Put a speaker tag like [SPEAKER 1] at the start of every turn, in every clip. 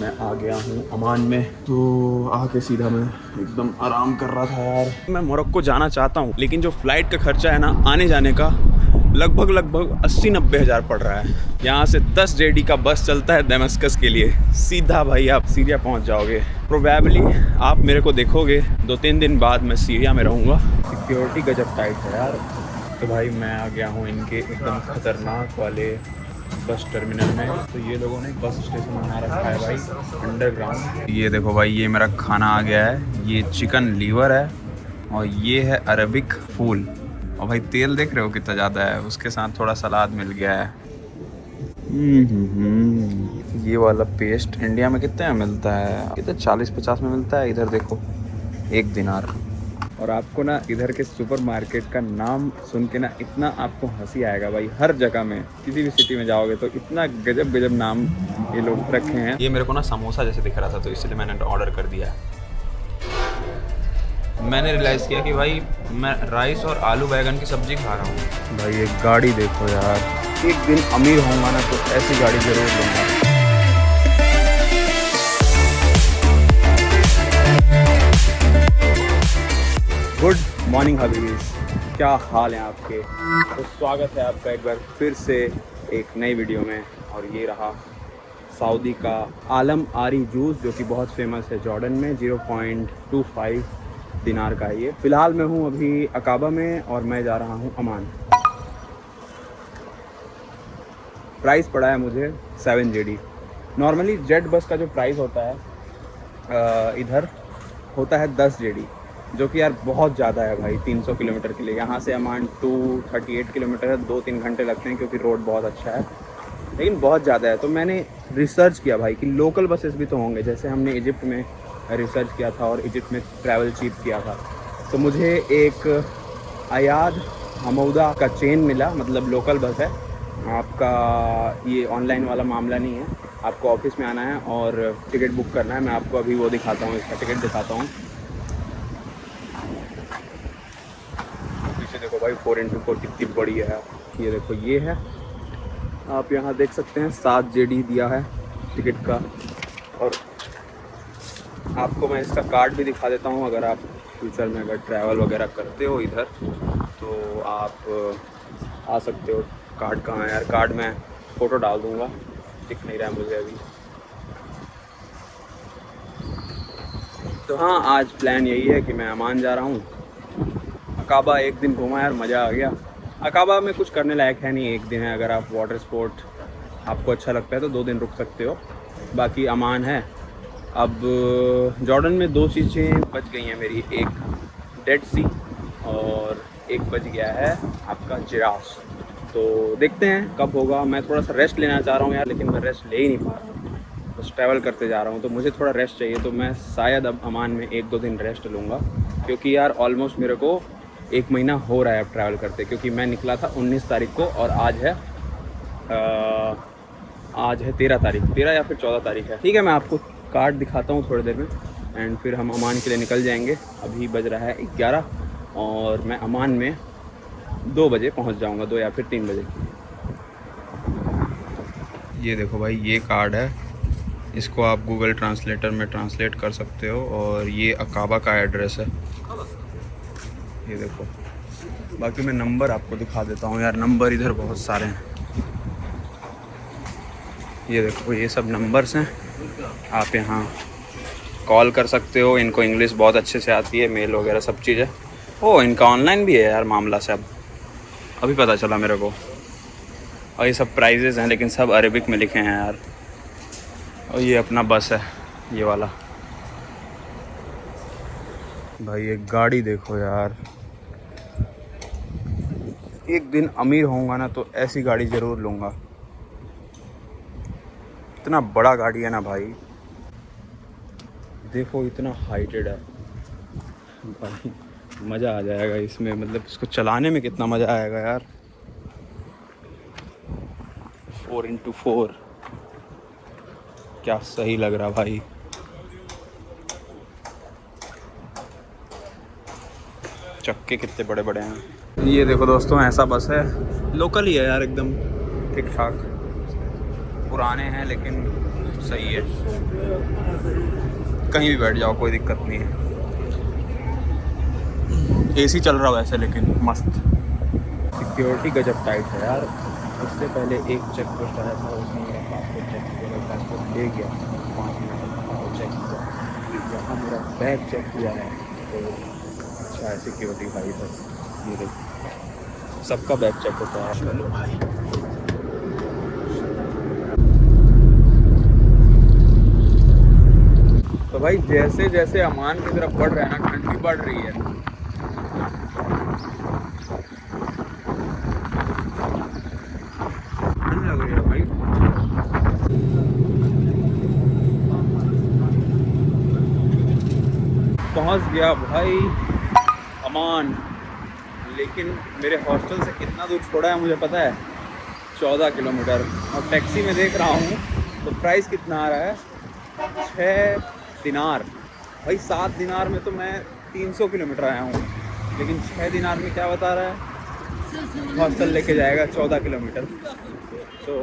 [SPEAKER 1] मैं आ गया हूँ अमान में। तो आके सीधा मैं एकदम आराम कर रहा था यार। मैं मोरक्को जाना चाहता हूँ, लेकिन जो फ़्लाइट का खर्चा है ना आने जाने का, लगभग 80-90 हज़ार पड़ रहा है। यहाँ से 10 जेडी का बस चलता है दमस्कस के लिए, सीधा भाई आप सीरिया पहुँच जाओगे। प्रोबेबली आप मेरे को देखोगे 2-3 दिन बाद मैं सीरिया में रहूँगा। सिक्योरिटी गजब टाइट है यार। तो भाई मैं आ गया हूँ इनके एकदम खतरनाक वाले बस टर्मिनल में। तो ये लोगों ने बस स्टेशन बना रखा है भाई अंडरग्राउंड। ये देखो भाई, ये मेरा खाना आ गया है। ये चिकन लीवर है और ये है अरबिक फूल। और भाई तेल देख रहे हो कितना ज़्यादा है, उसके साथ थोड़ा सलाद मिल गया है। ये वाला पेस्ट इंडिया में कितने में मिलता है? कितने 40-50 में मिलता है। इधर देखो 1 दिनार। और आपको ना इधर के सुपरमार्केट का नाम सुन के ना इतना आपको हंसी आएगा भाई। हर जगह में किसी भी सिटी में जाओगे तो इतना गजब नाम ये लोग रखे हैं। ये मेरे को ना समोसा जैसे दिख रहा था, तो इसलिए मैंने ऑर्डर कर दिया। मैंने रियलाइज़ किया कि भाई मैं राइस और आलू बैगन की सब्ज़ी खा रहा हूँ। भाई एक गाड़ी देखो यार, एक दिन अमीर होऊंगा ना तो ऐसी गाड़ी ज़रूर लूँगा। गुड मॉर्निंग हबीबीज, क्या हाल हैं आपके? तो स्वागत है आपका एक बार फिर से एक नई वीडियो में। और ये रहा सऊदी का आलम आरी जूस, जो कि बहुत फेमस है जॉर्डन में। 0.25 दिनार का है ये। फ़िलहाल मैं हूँ अभी अकाबा में और मैं जा रहा हूँ अमान। प्राइस पड़ा है मुझे 7 जेडी। नॉर्मली जेट बस का जो प्राइस होता है इधर होता है 10 जेडी, जो कि यार बहुत ज़्यादा है भाई 300 किलोमीटर के लिए। यहाँ से अमान 238 किलोमीटर है, 2-3 घंटे लगते हैं क्योंकि रोड बहुत अच्छा है, लेकिन बहुत ज़्यादा है। तो मैंने रिसर्च किया भाई कि लोकल बसेस भी तो होंगे, जैसे हमने इजिप्ट में रिसर्च किया था और इजिप्ट में ट्रैवल चीप किया था। तो मुझे एक अयाद हमौदा का चेन मिला, मतलब लोकल बस है। आपका ये ऑनलाइन वाला मामला नहीं है, आपको ऑफिस में आना है और टिकट बुक करना है। मैं आपको अभी वो दिखाता हूँ, इसका टिकट दिखाता हूँ। पीछे देखो भाई 4x4 कितनी बड़ी है। ये देखो, ये है, आप यहाँ देख सकते हैं 7 जेडी दिया है टिकट का। और आपको मैं इसका कार्ड भी दिखा देता हूँ। अगर आप फ्यूचर में अगर ट्रैवल वगैरह करते हो इधर तो आप आ सकते हो। कार्ड कहाँ है यार? कार्ड मैं फ़ोटो डाल दूँगा, दिख नहीं रहा है मुझे अभी। तो हाँ, आज प्लान यही है कि मैं अमान जा रहा हूँ। अकाबा एक दिन घूमा यार, मज़ा आ गया। अकाबा में कुछ करने लायक है नहीं, एक दिन है। अगर आप वाटर स्पोर्ट आपको अच्छा लगता है तो 2 दिन रुक सकते हो, बाकी अमान है। अब जॉर्डन में 2 चीज़ें बच गई हैं मेरी, एक डेड सी और एक बच गया है आपका जिराफ। तो देखते हैं कब होगा। मैं थोड़ा सा रेस्ट लेना चाह रहा हूँ यार, लेकिन मैं रेस्ट ले ही नहीं पा रहा हूँ। बस ट्रैवल करते जा रहा हूँ तो मुझे थोड़ा रेस्ट चाहिए। तो मैं शायद अब अमान में 1-2 दिन रेस्ट लूँगा, क्योंकि यार ऑलमोस्ट मेरे को 1 महीना हो रहा है अब ट्रैवल करते। क्योंकि मैं निकला था 19 तारीख को और आज है 13 तारीख, 13 या फिर 14 तारीख है। ठीक है, मैं आपको कार्ड दिखाता हूँ थोड़ी देर में एंड फिर हम अमान के लिए निकल जाएंगे। अभी बज रहा है 11 और मैं अमान में 2 बजे पहुँच जाऊँगा, 2 या फिर 3 बजे। ये देखो भाई, ये कार्ड है, इसको आप गूगल ट्रांसलेटर में ट्रांसलेट कर सकते हो। और ये अकाबा का एड्रेस है, ये देखो। बाकी मैं नंबर आपको दिखा देता हूँ यार, नंबर इधर बहुत सारे हैं। ये देखो, ये सब नंबर्स हैं, आप यहाँ कॉल कर सकते हो। इनको इंग्लिश बहुत अच्छे से आती है, मेल वगैरह सब चीज़ है। ओ, इनका ऑनलाइन भी है यार मामला से, अभी पता चला मेरे को। और ये सब प्राइजेज़ हैं, लेकिन सब अरेबिक में लिखे हैं यार। और ये अपना बस है, ये वाला। भाई एक गाड़ी देखो यार, एक दिन अमीर होऊंगा ना तो ऐसी गाड़ी ज़रूर लूँगा। इतना बड़ा गाड़ी है ना भाई, देखो इतना हाइटेड है भाई, मज़ा आ जाएगा इसमें। मतलब इसको चलाने में कितना मज़ा आएगा यार। 4x4 क्या सही लग रहा भाई। चक्के कितने बड़े बड़े हैं। ये देखो दोस्तों, ऐसा बस है, लोकल ही है यार, एकदम ठीक ठाक। पुराने हैं लेकिन सही है, कहीं भी बैठ जाओ कोई दिक्कत नहीं है। एसी चल रहा वैसे लेकिन मस्त। सिक्योरिटी गजब टाइट है यार। उससे पहले एक चेक पोस्ट आया था, उसने मेरा पासपोर्ट चेक किया, पासपोर्ट ले गया 5 मिनट में चेक किया। यहाँ मेरा बैग चेक किया है तो अच्छा है सिक्योरिटी भाई बस। ये देखो सबका बैग चेक होता है। चलो भाई तो भाई जैसे जैसे अमान की तरफ बढ़ रहा है ना, ठंडी बढ़ रही है। ठंड लग रही है भाई। पहुंच गया भाई अमान, लेकिन मेरे हॉस्टल से कितना दूर छोड़ा है मुझे पता है, 14 किलोमीटर। और टैक्सी में देख रहा हूँ तो प्राइस कितना आ रहा है, 6 दिनार। भाई 7 दिनार में तो मैं 300 किलोमीटर आया हूँ, लेकिन 6 दिनार में क्या बता रहा है, हॉस्टल लेके जाएगा 14 किलोमीटर। तो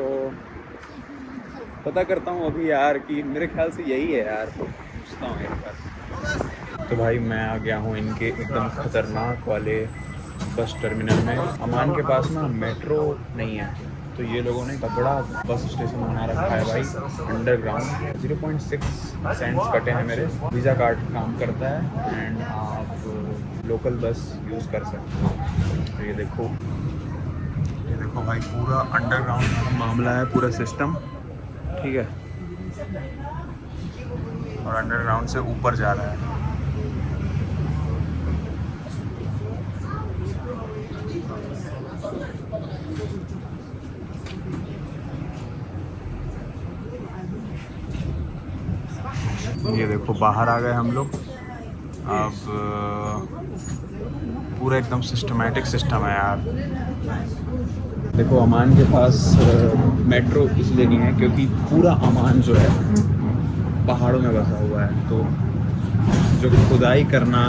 [SPEAKER 1] पता करता हूँ अभी यार कि मेरे ख्याल से यही है यार, पूछता हूँ एक बार। तो भाई मैं आ गया हूँ इनके एकदम ख़तरनाक वाले बस टर्मिनल में। अमान के पास ना मेट्रो नहीं है, तो ये लोगों ने तगड़ा बस स्टेशन बना रखा है भाई अंडरग्राउंड। 0.6 सेंट्स कटे हैं मेरे, वीज़ा कार्ड काम करता है एंड आप लोकल बस यूज़ कर सकते हो। तो ये देखो भाई पूरा अंडरग्राउंड का मामला है, पूरा सिस्टम ठीक है, और अंडरग्राउंड से ऊपर जा रहा है। ये देखो बाहर आ गए हम लोग। अब पूरा एकदम सिस्टमैटिक सिस्टम है यार। देखो अमान के पास मेट्रो इसलिए नहीं है क्योंकि पूरा अमान जो है पहाड़ों में बसा हुआ है, तो जो खुदाई करना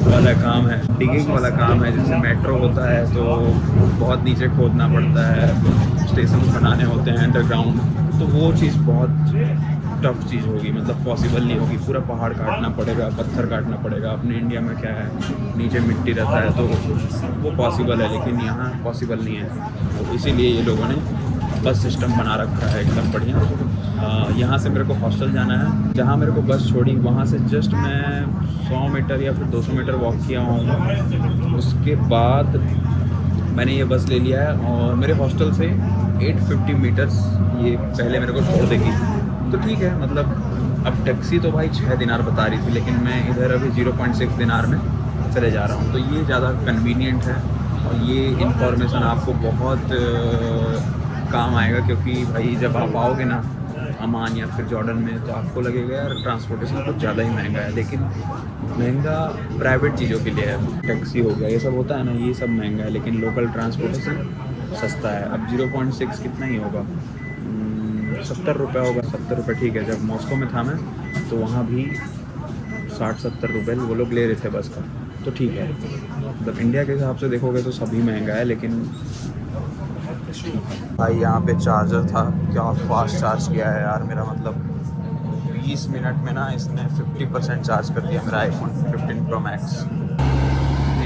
[SPEAKER 1] वाला काम है, डिगिंग वाला काम है, जैसे मेट्रो होता है तो बहुत नीचे खोदना पड़ता है, स्टेशन बनाने होते हैं अंडरग्राउंड, तो वो चीज़ बहुत टफ चीज़ होगी, मतलब पॉसिबल नहीं होगी। पूरा पहाड़ काटना पड़ेगा, पत्थर काटना पड़ेगा। अपने इंडिया में क्या है, नीचे मिट्टी रहता है तो वो पॉसिबल है, लेकिन यहाँ पॉसिबल नहीं है। तो इसीलिए ये लोगों ने बस सिस्टम बना रखा है एकदम बढ़िया। यहाँ से मेरे को हॉस्टल जाना है, जहाँ मेरे को बस छोड़ी वहाँ से जस्ट मैं 100 मीटर या फिर 200 मीटर वॉक किया हूँ। उसके बाद मैंने ये बस ले लिया है और मेरे हॉस्टल से 850 मीटर्स ये पहले मेरे को छोड़ देगी। तो ठीक है, मतलब अब टैक्सी तो भाई 6 दिनार बता रही थी, लेकिन मैं इधर अभी 0.6 दिनार में चले जा रहा हूँ, तो ये ज़्यादा कन्वीनियंट है। और ये इन्फॉर्मेशन आपको बहुत काम आएगा, क्योंकि भाई जब आप आओगे ना अमान या फिर जॉर्डन में, तो आपको लगेगा यार ट्रांसपोर्टेशन कुछ ज़्यादा ही महंगा है, लेकिन महंगा प्राइवेट चीज़ों के लिए है। टैक्सी हो गया, ये सब होता है ना, ये सब महंगा है, लेकिन लोकल ट्रांसपोर्टेशन सस्ता है। अब 0.6 कितना ही होगा, 70 रुपये होगा। 70 रुपये ठीक है। जब मॉस्को में था मैं तो वहाँ भी 60-70 रुपये वो लोग ले रहे थे बस का, तो ठीक है। मतलब इंडिया के हिसाब से देखोगे तो सभी महंगा है, लेकिन भाई यहाँ पे चार्जर था, क्या फास्ट चार्ज किया है यार मेरा, मतलब 20 मिनट में ना इसने 50% चार्ज कर दिया मेरा आईफोन 15 प्रो मैक्स।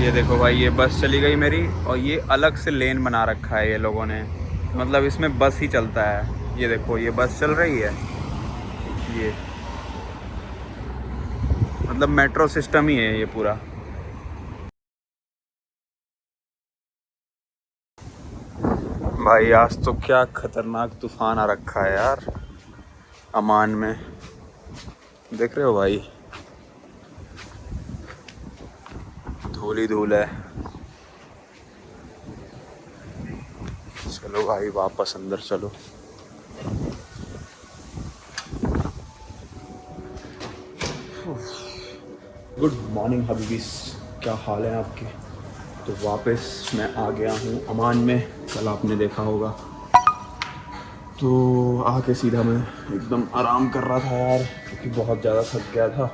[SPEAKER 1] ये देखो भाई ये बस चली गई मेरी, और ये अलग से लेन बना रखा है ये लोगों ने, मतलब इसमें बस ही चलता है। ये देखो ये बस चल रही है, ये मतलब मेट्रो सिस्टम ही है ये पूरा। भाई आज तो क्या खतरनाक तूफान आ रखा है यार अमान में, देख रहे हो भाई, धूल ही धूल है। चलो भाई वापस अंदर चलो। गुड मॉर्निंग हबीबीस, क्या हाल है आपके। तो वापस मैं आ गया हूँ अमान में। कल आपने देखा होगा, तो आके सीधा मैं एकदम आराम कर रहा था यार, क्योंकि बहुत ज़्यादा थक गया था।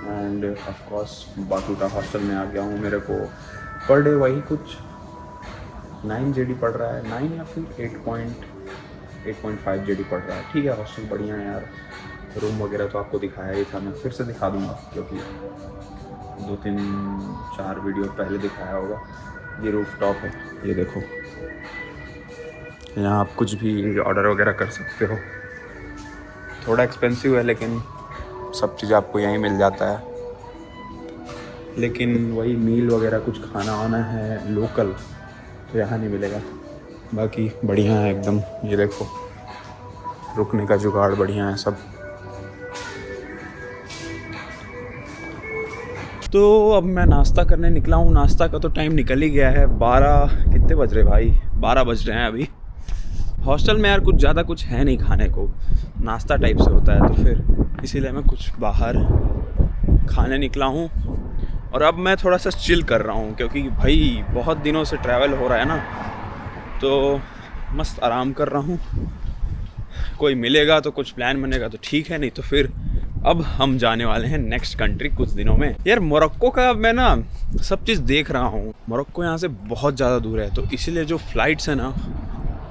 [SPEAKER 1] एंड ऑफ कोर्स बाकी का हॉस्टल में आ गया हूँ। मेरे को पर डे वही कुछ 9 जेडी पड़ रहा है, 9 या फिर 8.5 जेडी पड़ रहा है। ठीक है, हॉस्टल बढ़िया है यार। रूम वगैरह तो आपको दिखाया ही था, मैं फिर से दिखा दूँगा क्योंकि 2-3-4 वीडियो पहले दिखाया होगा। ये रूफ टॉप है, ये देखो। यहाँ आप कुछ भी ऑर्डर वगैरह कर सकते हो। थोड़ा एक्सपेंसिव है लेकिन सब चीज़ आपको यहीं मिल जाता है। लेकिन वही मील वगैरह कुछ खाना वाना है लोकल तो यहाँ नहीं मिलेगा। बाकी बढ़िया है एकदम। ये देखो, रुकने का जुगाड़ बढ़िया है सब। तो अब मैं नाश्ता करने निकला हूँ। नाश्ता का तो टाइम निकल ही गया है। 12 कितने बज रहे भाई? 12 बज रहे हैं अभी। हॉस्टल में यार कुछ ज़्यादा कुछ है नहीं खाने को, नाश्ता टाइप से होता है, तो फिर इसीलिए मैं कुछ बाहर खाने निकला हूँ। और अब मैं थोड़ा सा चिल कर रहा हूँ क्योंकि भाई बहुत दिनों से ट्रैवल हो रहा है ना, तो मस्त आराम कर रहा हूँ। कोई मिलेगा तो कुछ प्लान बनेगा तो ठीक है, नहीं तो फिर अब हम जाने वाले हैं नेक्स्ट कंट्री कुछ दिनों में। यार मोरक्को का मैं ना सब चीज़ देख रहा हूँ। मोरक्को यहाँ से बहुत ज़्यादा दूर है, तो इसीलिए जो फ़्लाइट्स है ना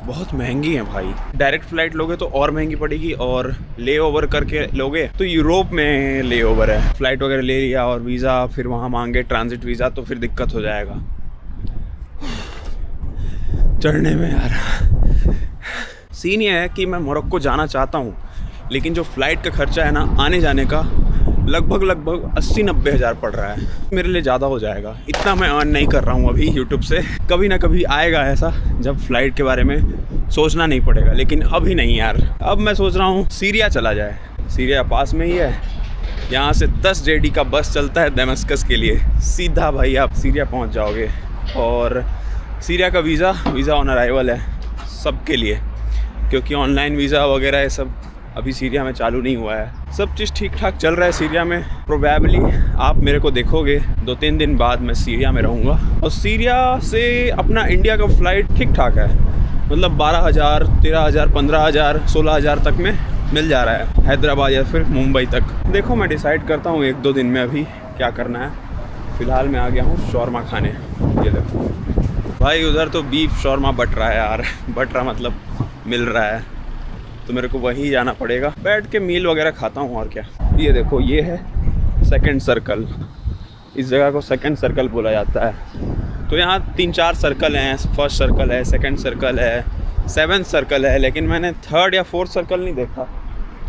[SPEAKER 1] बहुत महंगी हैं भाई। डायरेक्ट फ़्लाइट लोगे तो और महंगी पड़ेगी, और ले ओवर करके लोगे तो यूरोप में ले ओवर है। फ़्लाइट वगैरह ले लिया और वीज़ा फिर वहाँ मांगे ट्रांजिट वीज़ा, तो फिर दिक्कत हो जाएगा चढ़ने में। यार सीन ये है कि मैं मोरक्को जाना चाहता हूँ, लेकिन जो फ़्लाइट का खर्चा है ना आने जाने का लगभग 80-90 हज़ार पड़ रहा है। मेरे लिए ज़्यादा हो जाएगा। इतना मैं अर्न नहीं कर रहा हूँ अभी यूट्यूब से। कभी ना कभी आएगा ऐसा जब फ़्लाइट के बारे में सोचना नहीं पड़ेगा, लेकिन अभी नहीं यार। अब मैं सोच रहा हूँ सीरिया चला जाए। सीरिया पास में ही है, यहाँ से 10 जेडी का बस चलता है दमस्कस के लिए। सीधा भाई आप सीरिया पहुँच जाओगे। और सीरिया का वीज़ा ऑन अराइवल है सबके लिए, क्योंकि ऑनलाइन वीज़ा वगैरह ये सब अभी सीरिया में चालू नहीं हुआ है। सब चीज़ ठीक ठाक चल रहा है सीरिया में। प्रोबेबली आप मेरे को देखोगे 2-3 दिन बाद मैं सीरिया में रहूँगा। और सीरिया से अपना इंडिया का फ़्लाइट ठीक ठाक है, मतलब 12,000, 13,000, 15,000, 16,000 तक में मिल जा रहा है, हैदराबाद या फिर मुंबई तक। देखो मैं डिसाइड करता हूँ 1-2 दिन में अभी क्या करना है। फ़िलहाल मैं आ गया हूँ शौरमा खाने। ये देखो भाई, उधर तो बीफ शौरमा बट रहा है यार। बट रहा मतलब मिल रहा है, तो मेरे को वहीं जाना पड़ेगा। बैठ के मील वगैरह खाता हूँ और क्या। ये देखो, ये है सेकंड सर्कल। इस जगह को सेकंड सर्कल बोला जाता है। तो यहाँ 3-4 सर्कल हैं। फर्स्ट सर्कल है, सेकंड सर्कल है, 7th सर्कल है, लेकिन मैंने 3rd या 4th सर्कल नहीं देखा,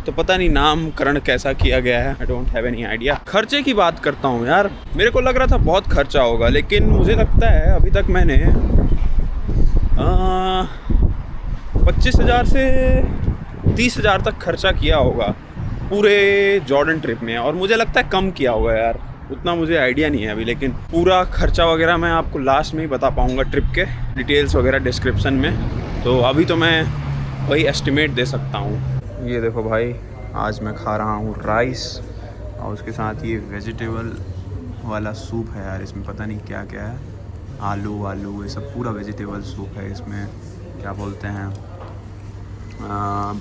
[SPEAKER 1] तो पता नहीं नामकरण कैसा किया गया है। I don't have any idea. खर्चे की बात करता हूँ यार, मेरे को लग रहा था बहुत खर्चा होगा, लेकिन मुझे लगता है अभी तक मैंने 25,000 से 30,000 तक खर्चा किया होगा पूरे जॉर्डन ट्रिप में। और मुझे लगता है कम किया होगा यार, उतना मुझे आइडिया नहीं है अभी, लेकिन पूरा खर्चा वगैरह मैं आपको लास्ट में ही बता पाऊँगा ट्रिप के डिटेल्स वगैरह डिस्क्रिप्शन में। तो अभी तो मैं वही एस्टिमेट दे सकता हूँ। ये देखो भाई, आज मैं खा रहा हूँ राइस और उसके साथ ये वेजिटेबल वाला सूप है यार। इसमें पता नहीं क्या क्या है, आलू वालू ये सब पूरा वेजिटेबल सूप है। इसमें क्या बोलते हैं,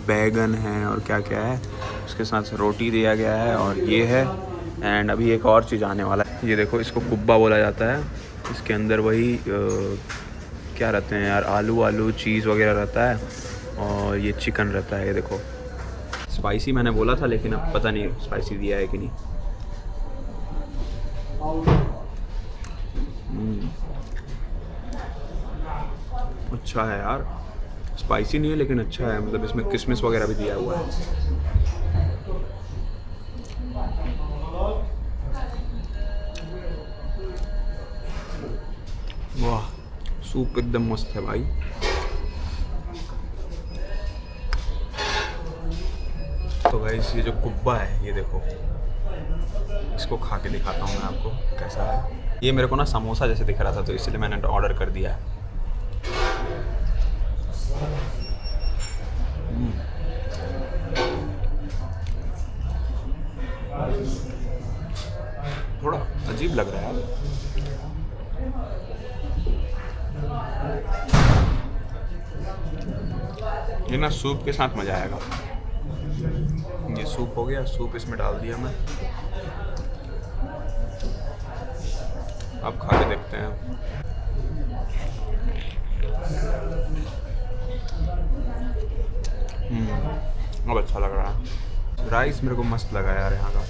[SPEAKER 1] बैगन है और क्या क्या है। उसके साथ रोटी दिया गया है और ये है। एंड अभी एक और चीज़ आने वाला है। ये देखो, इसको कुब्बा बोला जाता है। इसके अंदर वही क्या रहते हैं यार, आलू चीज़ वगैरह रहता है और ये चिकन रहता है। ये देखो, स्पाइसी मैंने बोला था, लेकिन अब पता नहीं स्पाइसी दिया है कि नहीं। अच्छा है यार, स्पाइसी नहीं है लेकिन अच्छा है। मतलब इसमें किशमिश वगैरह भी दिया हुआ है। वाह, सूप एकदम मस्त है भाई। तो गाइस, ये जो कुब्बा है ये देखो, इसको खा के दिखाता हूँ मैं आपको कैसा है। ये मेरे को ना समोसा जैसे दिख रहा था, तो इसलिए मैंने ऑर्डर कर दिया है। थोड़ा अजीब लग रहा है। ये ना सूप के साथ मज़ा आएगा। ये सूप हो गया, सूप इसमें डाल दिया मैं। अब खा के देखते हैं। अब अच्छा लग रहा है। राइस मेरे को मस्त लगा यार यहाँ का।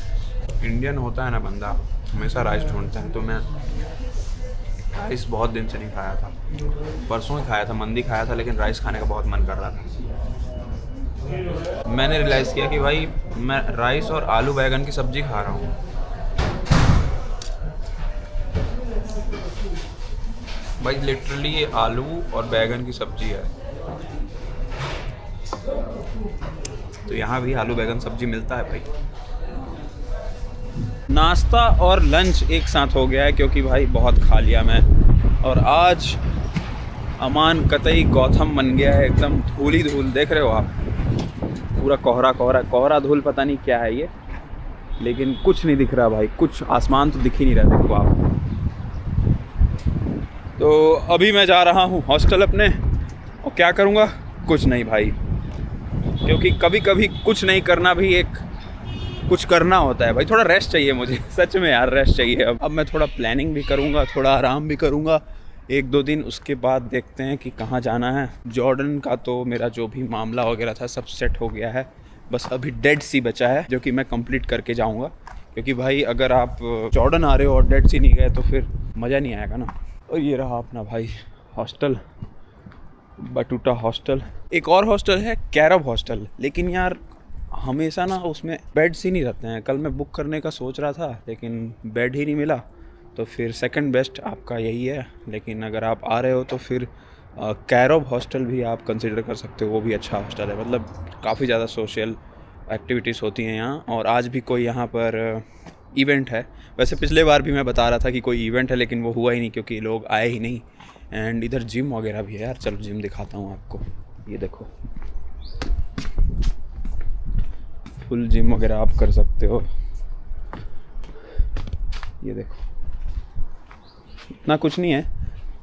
[SPEAKER 1] इंडियन होता है ना बंदा, हमेशा राइस ढूंढता है, तो मैं राइस बहुत दिन से नहीं खाया था। परसों ही खाया था, मंदी खाया था, लेकिन राइस खाने का बहुत मन कर रहा था। मैंने रियलाइज़ किया कि भाई मैं राइस और आलू बैंगन की सब्ज़ी खा रहा हूँ। भाई लिटरली ये आलू और बैंगन की सब्ज़ी है। तो यहाँ भी आलू बैंगन सब्ज़ी मिलता है भाई। नाश्ता और लंच एक साथ हो गया है क्योंकि भाई बहुत खा लिया मैं। और आज अमान कतई गौतम बन गया है, एकदम धूल ही धूल। देख रहे हो आप, पूरा कोहरा कोहरा कोहरा धूल, पता नहीं क्या है ये, लेकिन कुछ नहीं दिख रहा भाई, कुछ आसमान तो दिख ही नहीं रहा। देखो आप। तो अभी मैं जा रहा हूँ हॉस्टल अपने, और क्या करूँगा, कुछ नहीं भाई, क्योंकि कभी कभी कुछ नहीं करना भी एक कुछ करना होता है भाई। थोड़ा रेस्ट चाहिए मुझे, सच में यार रेस्ट चाहिए। अब मैं थोड़ा प्लानिंग भी करूँगा, थोड़ा आराम भी करूँगा 1-2 दिन, उसके बाद देखते हैं कि कहाँ जाना है। जॉर्डन का तो मेरा जो भी मामला वगैरह था सब सेट हो गया है, बस अभी डेड सी बचा है जो कि मैं कंप्लीट करके जाऊँगा। क्योंकि भाई अगर आप जॉर्डन आ रहे हो और डेड सी नहीं गए तो फिर मज़ा नहीं आएगा ना। और ये रहा अपना भाई हॉस्टल, बटूटा हॉस्टल। एक और हॉस्टल है कैरब हॉस्टल, लेकिन यार हमेशा ना उसमें बेड्स ही नहीं रहते हैं। कल मैं बुक करने का सोच रहा था लेकिन बेड ही नहीं मिला, तो फिर सेकंड बेस्ट आपका यही है। लेकिन अगर आप आ रहे हो तो फिर कैरब हॉस्टल भी आप कंसिडर कर सकते हो, वो भी अच्छा हॉस्टल है। मतलब काफ़ी ज़्यादा सोशल एक्टिविटीज़ होती हैं यहाँ। और आज भी कोई यहाँ पर इवेंट है। वैसे पिछले बार भी मैं बता रहा था कि कोई इवेंट है, लेकिन वो हुआ ही नहीं क्योंकि लोग आए ही नहीं। एंड इधर जिम वगैरह भी है यार, चलो जिम दिखाता हूँ आपको। ये देखो, फुल जिम वगैरह आप कर सकते हो। ये देखो, इतना कुछ नहीं है।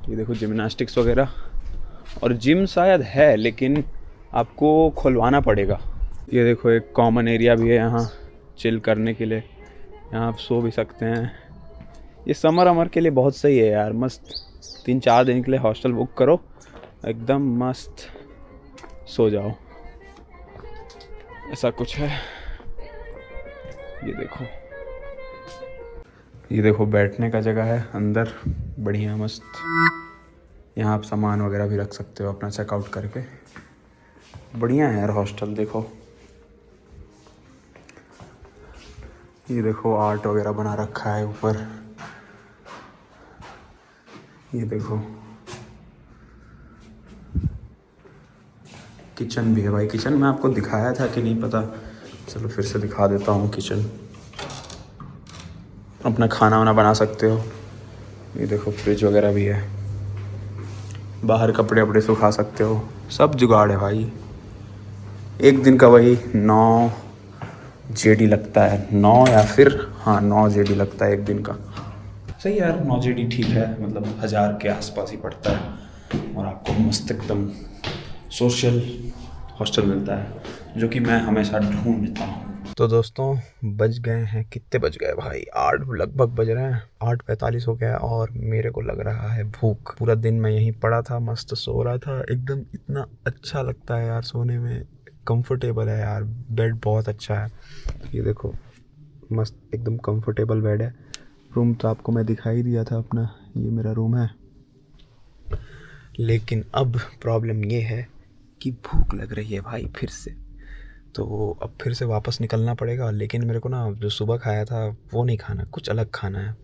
[SPEAKER 1] ये देखो जिम्नास्टिक्स वगैरह, और जिम शायद है लेकिन आपको खुलवाना पड़ेगा। ये देखो एक कॉमन एरिया भी है यहाँ चिल करने के लिए, यहाँ आप सो भी सकते हैं। ये समर के लिए बहुत सही है यार, मस्त 3-4 दिन के लिए हॉस्टल बुक करो, एकदम मस्त सो जाओ, ऐसा कुछ है। ये देखो बैठने का जगह है अंदर, बढ़िया मस्त। यहाँ आप सामान वगैरह भी रख सकते हो अपना चेकआउट करके। बढ़िया है यार हॉस्टल। देखो ये देखो आर्ट वगैरह बना रखा है ऊपर। ये देखो किचन भी है भाई। किचन में आपको दिखाया था कि नहीं पता, चलो फिर से दिखा देता हूँ। किचन अपना खाना वाना बना सकते हो। ये देखो फ्रिज वगैरह भी है, बाहर कपड़े वपड़े सुखा सकते हो, सब जुगाड़ है भाई। एक दिन का वही 9 जेडी लगता है, 9 या फिर हाँ 9 जेडी लगता है एक दिन का। सही यार, 9 जेडी ठीक है, मतलब 1000 के आसपास ही पड़ता है। और आपको मस्त एकदम सोशल हॉस्टल मिलता है, जो कि मैं हमेशा ढूंढता हूँ। तो दोस्तों बज गए हैं, कितने बज गए भाई, 8 लगभग बज रहे हैं, 8:45 हो गया। और मेरे को लग रहा है भूख। पूरा दिन मैं यहीं पड़ा था, मस्त सो रहा था एकदम। इतना अच्छा लगता है यार सोने में, कंफर्टेबल है यार, बेड बहुत अच्छा है। ये देखो मस्त एकदम कंफर्टेबल बेड है। रूम तो आपको मैं दिखा ही दिया था अपना, ये मेरा रूम है। लेकिन अब प्रॉब्लम ये है कि भूख लग रही है भाई फिर से, तो अब फिर से वापस निकलना पड़ेगा। लेकिन मेरे को ना जो सुबह खाया था वो नहीं खाना, कुछ अलग खाना है।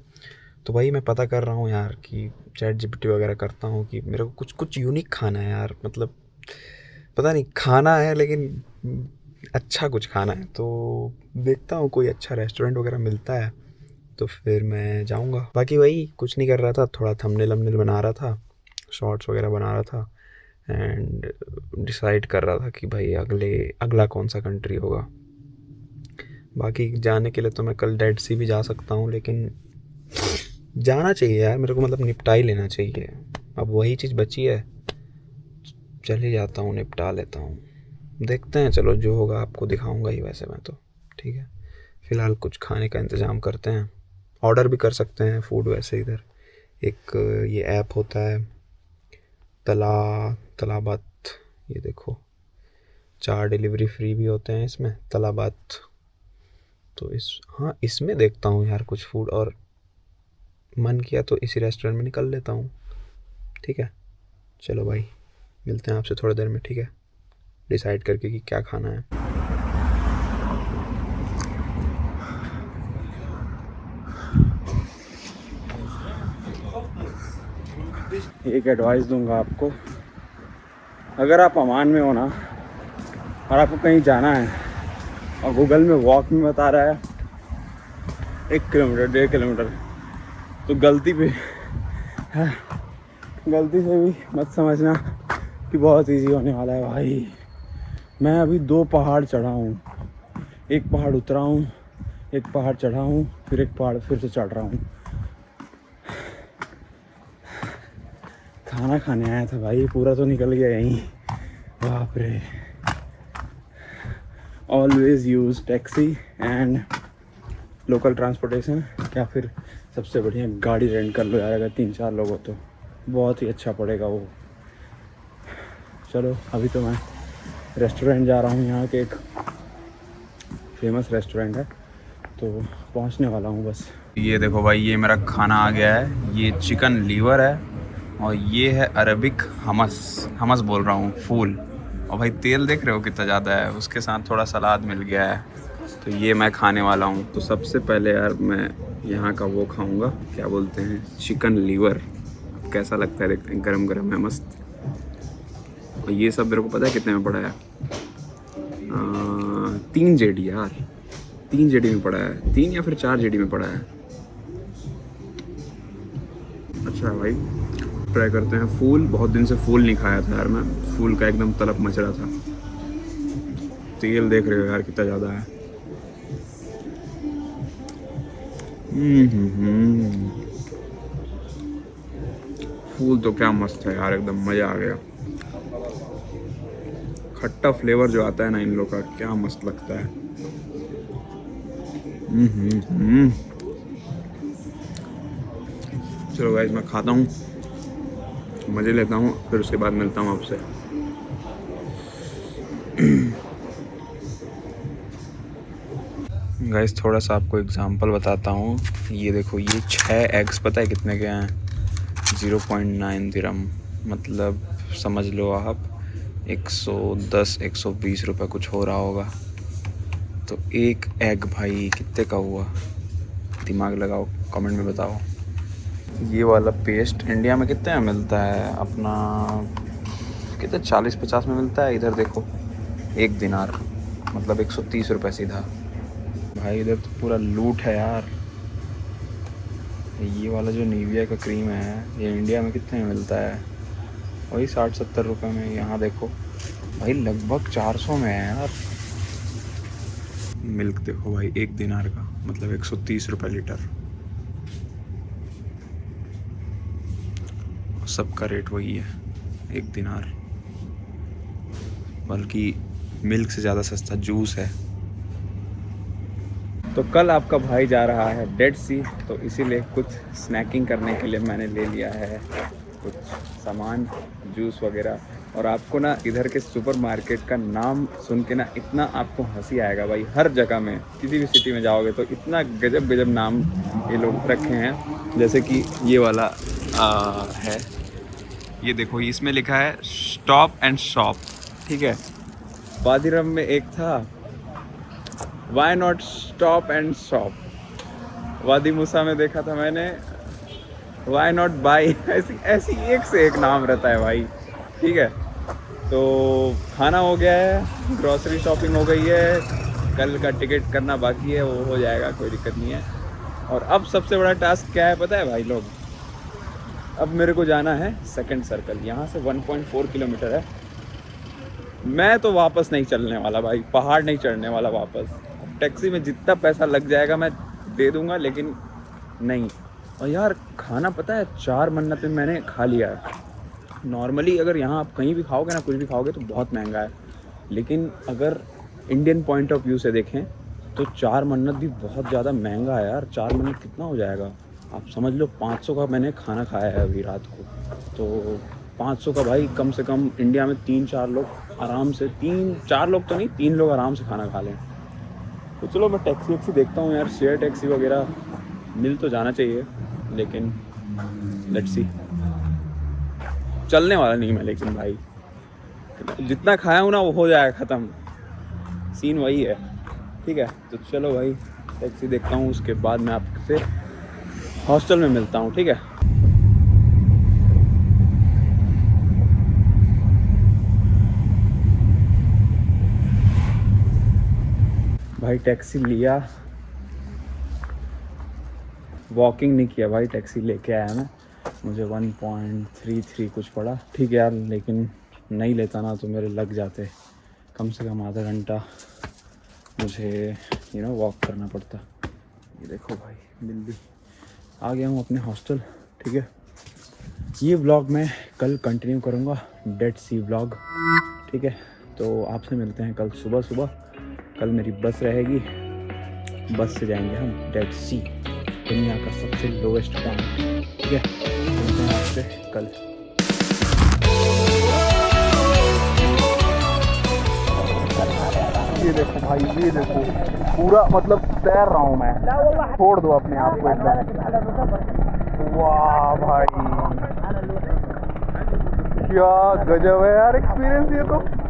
[SPEAKER 1] तो भाई मैं पता कर रहा हूँ यार कि चैट जीपीटी वगैरह करता हूँ कि मेरे को कुछ यूनिक खाना है यार। मतलब पता नहीं खाना है लेकिन अच्छा कुछ खाना है। तो देखता हूँ कोई अच्छा रेस्टोरेंट वगैरह मिलता है तो फिर मैं जाऊँगा। बाकी वही कुछ नहीं कर रहा था, थोड़ा थंबनेल वंबनेल बना रहा था, शॉर्ट्स वगैरह बना रहा था, एंड डिसाइड कर रहा था कि भाई अगला कौन सा कंट्री होगा। बाकी जाने के लिए तो मैं कल डेड सी भी जा सकता हूँ, लेकिन जाना चाहिए यार मेरे को, मतलब निपटा ही लेना चाहिए। अब वही चीज़ बची है, चल ही जाता हूँ, निपटा लेता हूँ। देखते हैं, चलो जो होगा आपको दिखाऊंगा ही वैसे मैं तो। ठीक है, फ़िलहाल कुछ खाने का इंतज़ाम करते हैं, ऑर्डर भी कर सकते हैं फूड वैसे इधर। एक ये ऐप होता है तलाबत, ये देखो 4 डिलीवरी फ्री भी होते हैं इसमें, तलाबात। तो हाँ, इसमें देखता हूँ यार कुछ फूड, और मन किया तो इसी रेस्टोरेंट में निकल लेता हूँ। ठीक है, चलो भाई, मिलते हैं आपसे थोड़ी देर में। ठीक है, डिसाइड करके कि क्या खाना है। एक एडवाइस दूंगा आपको, अगर आप ओमान में हो ना और आपको कहीं जाना है और गूगल में वॉक में बता रहा है 1 किलोमीटर 1.5 किलोमीटर, तो गलती से भी मत समझना कि बहुत इजी होने वाला है भाई। मैं अभी 2 पहाड़ चढ़ा हूँ, एक पहाड़ उतरा हूँ, एक पहाड़ चढ़ा हूँ, फिर एक पहाड़ फिर से चढ़ रहा हूँ। खाना खाने आया था भाई, पूरा तो निकल गया यहीं। बाप रे। Always use taxi and local transportation, या फिर सबसे बढ़िया गाड़ी रेंट कर लो यार, अगर 3-4 लोग हो तो बहुत ही अच्छा पड़ेगा वो। चलो, अभी तो मैं रेस्टोरेंट जा रहा हूँ, यहाँ के एक फेमस रेस्टोरेंट है, तो पहुँचने वाला हूँ बस। ये देखो भाई, ये मेरा खाना आ गया है। ये चिकन लीवर है और ये है अरबिक हमस बोल रहा हूँ, फूल। और भाई तेल देख रहे हो कितना ज़्यादा है, उसके साथ थोड़ा सलाद मिल गया है, तो ये मैं खाने वाला हूँ। तो सबसे पहले यार मैं यहाँ का वो खाऊँगा, क्या बोलते हैं, चिकन लीवर। कैसा लगता है देखते हैं, गरम गरम है मस्त। और ये सब मेरे को पता है कितने में पड़ा है, 3 जेडी यार, 3 जेडी में पड़ा है, 3 या फिर 4 जेडी में पड़ा है। अच्छा भाई, ट्राई करते हैं फूल। बहुत दिन से फूल नहीं खाया था यार मैं, फूल का एकदम तलब मच रहा था। तेल देख रहे हो यार कितना ज़्यादा है। फूल तो क्या मस्त है यार, एकदम मज़ा आ गया। खट्टा फ्लेवर जो आता है ना इन लोग का, क्या मस्त लगता है। चलो गाइस, मैं खाता हूँ, मज़े लेता हूँ, फिर उसके बाद मिलता हूँ आपसे। गाइस, थोड़ा सा आपको एग्जांपल बताता हूँ। ये देखो, ये 6 एग्स पता है कितने के हैं, 0.9 दिरहम, मतलब समझ लो आप 110-120 रुपये कुछ हो रहा होगा। तो एक एग भाई कितने का हुआ, दिमाग लगाओ, कमेंट में बताओ। ये वाला पेस्ट इंडिया में कितने में मिलता है अपना, कितने 40-50 में मिलता है। इधर देखो 1 दिनार मतलब 130 रुपये सीधा। भाई इधर तो पूरा लूट है यार। ये वाला जो निविया का क्रीम है, ये इंडिया में कितने में मिलता है, वही 60-70 रुपये में। यहाँ देखो भाई लगभग 400 में है यार। मिल्क देखो भाई, 1 दिनार का मतलब 130 रुपये लीटर। सबका रेट वही है, 1 दिनार। बल्कि मिल्क से ज़्यादा सस्ता जूस है। तो कल आपका भाई जा रहा है डेड सी, तो इसीलिए कुछ स्नैकिंग करने के लिए मैंने ले लिया है कुछ सामान, जूस वगैरह। और आपको ना इधर के सुपरमार्केट का नाम सुन के ना इतना आपको हंसी आएगा भाई। हर जगह में किसी भी सिटी में जाओगे तो इतना गजब गजब नाम ये लोग रखे हैं। जैसे कि ये वाला है, ये देखो, इसमें लिखा है स्टॉप एंड शॉप। ठीक है, वादिरम में एक था, why not stop and shop. Wadi Musa में देखा था मैंने, वाई नॉट बाई। ऐसी एक से एक नाम रहता है भाई। ठीक है, तो खाना हो गया है, ग्रॉसरी शॉपिंग हो गई है, कल का टिकट करना बाकी है, वो हो जाएगा, कोई दिक्कत नहीं है। और अब सबसे बड़ा टास्क क्या है पता है भाई लोग, अब मेरे को जाना है सेकंड सर्कल। यहाँ से 1.4 किलोमीटर है। मैं तो वापस नहीं चलने वाला भाई, पहाड़ नहीं चढ़ने वाला वापस। टैक्सी में जितना पैसा लग जाएगा मैं दे दूंगा, लेकिन नहीं। और यार खाना पता है 4 मन्नत में मैंने खा लिया है। नॉर्मली अगर यहाँ आप कहीं भी खाओगे ना, कुछ भी खाओगे तो बहुत महंगा है, लेकिन अगर इंडियन पॉइंट ऑफ व्यू से देखें तो 4 मन्नत भी बहुत ज़्यादा महंगा है यार। 4 मन्नत कितना हो जाएगा आप समझ लो, 500 का मैंने खाना खाया है अभी रात को। तो 500 का भाई कम से कम इंडिया में 3-4 लोग आराम से, 3-4 लोग तो नहीं, 3 लोग आराम से खाना खा लें। तो चलो मैं टैक्सी वैक्सी देखता हूँ यार, शेयर टैक्सी वगैरह मिल तो जाना चाहिए, लेकिन लेट्स सी। चलने वाला नहीं मैं, लेकिन भाई जितना खाया हूँ ना वो हो जाएगा ख़त्म, सीन वही है। ठीक है, तो चलो भाई टैक्सी देखता हूँ, उसके बाद मैं आपसे हॉस्टल में मिलता हूँ। ठीक है, भाई टैक्सी लिया, वॉकिंग नहीं किया भाई, टैक्सी लेके आया मैं, मुझे 1.33 कुछ पड़ा। ठीक है यार, लेकिन नहीं लेता ना तो मेरे लग जाते कम से कम आधा घंटा, मुझे वॉक करना पड़ता। ये देखो भाई दिल्ली आ गया हूँ अपने हॉस्टल। ठीक है, ये व्लॉग मैं कल कंटिन्यू करूँगा, डेड सी व्लॉग। ठीक है, तो आपसे मिलते हैं कल सुबह सुबह। कल मेरी बस रहेगी, बस से जाएंगे हम डेड सी, दुनिया का सबसे लोवेस्ट पॉइंट। ठीक है, मिलते हैं आपसे कल। ये देखो भाई, ये देखो पूरा मतलब तैर रहा हूँ मैं, छोड़ दो अपने आप को एकदम। वाह भाई क्या गजब है यार एक्सपीरियंस ये तो।